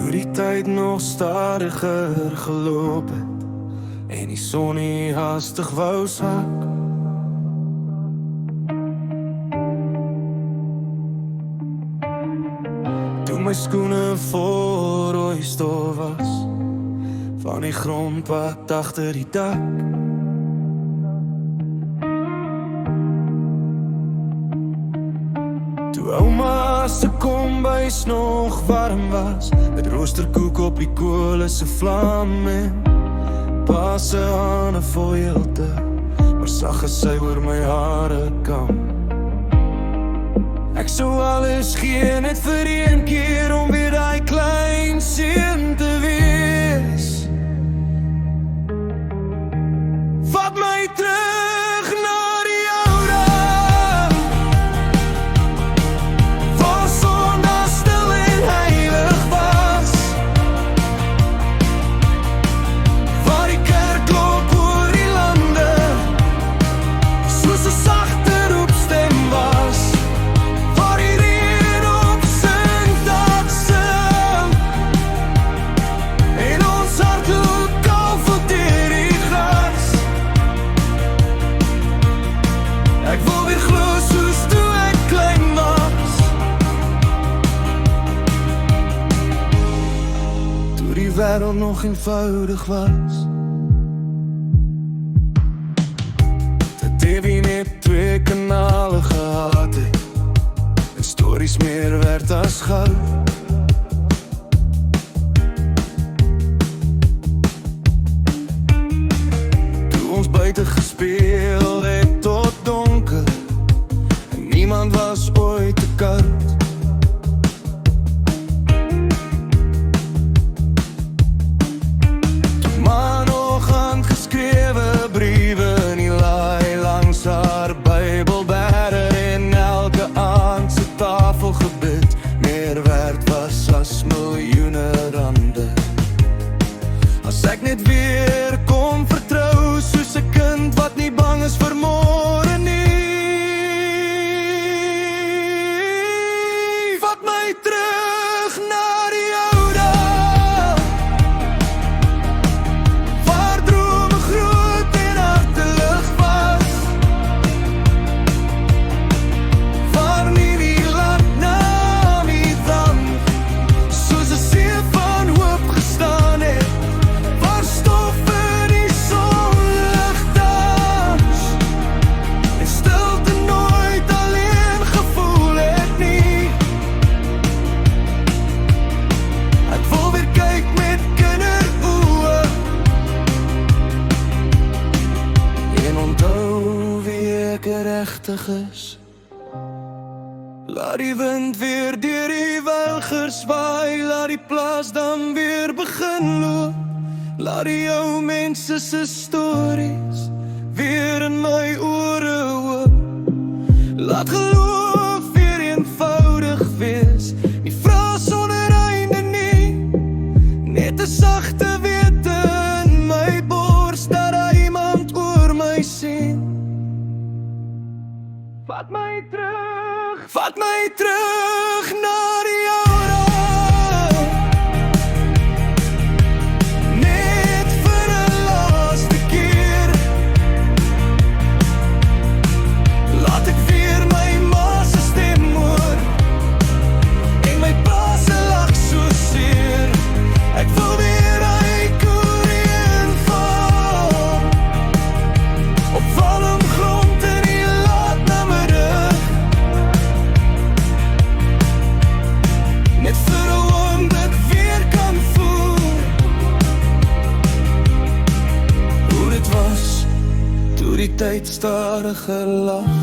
Toe die tyd nog stadiger geloop het en die son nie hastig wou sak. Toe my skoene vol rooi stof was van die grondpad agter die dak. Toe ouma se kombuis nog warm was, met roosterkoek op die kool se vlam en pa se hande vol heelte, maar sag as sy oor my hare kam. Ek sou alles gee net vir een keer om weer die klein seun te wees. Vat my terug na die ou dae, waar Sondag stil en heilig was, waar die kerkklok oor die lande soos 'n sagte roepstem was, waar die reën op Sinterdag sing en ons hart loop koud voor deur die glas. Ek wil weer glo soos toe ek klein was, toe die wêreld nog eenvoudig was. Dat TV net 2 kanale gehad het en stories meer werd as goud. Toe ons buite gespeel het tot donker en niemand was ooit te koud. Toe ma nog handgeskrewe briewe in die laai langs haar Bybelberg en elke aand se tafelgebed meer werd was as miljoene rande. As ek net weer kon vertrou soos 'n kind wat nie bang is vir môre nie. Vat my terug na die ou dae, waar drome groot en hartelig was, waar nie die lat na my dan soos 'n see van hoop gestaan het, waar stof in die sonlig dans en stilte nooit alleen gevoel het nie. Ek wil weer kyk met kinderoë en onthou wie ek regtig is. Laat die wind weer deur die wilgers waai, laat die plaas dan weer begin loop, laat die ou mense se stories weer in my ore hoop. Laat geloof weer eenvoudig wees, nie vra sonder einde nie, net 'n sagte wete in my bors dat daar iemand oor my sien. Vat my terug na die ou dae, net vir 'n laaste keer. Laat ek weer my ma se stem hoor en my pa se lag so seer. Ek wil weer hy Korean val op warm grond in die laat namiddag, net vir 'n oomblik weer kan voel hoe dit was toe die tyd stadiger lag.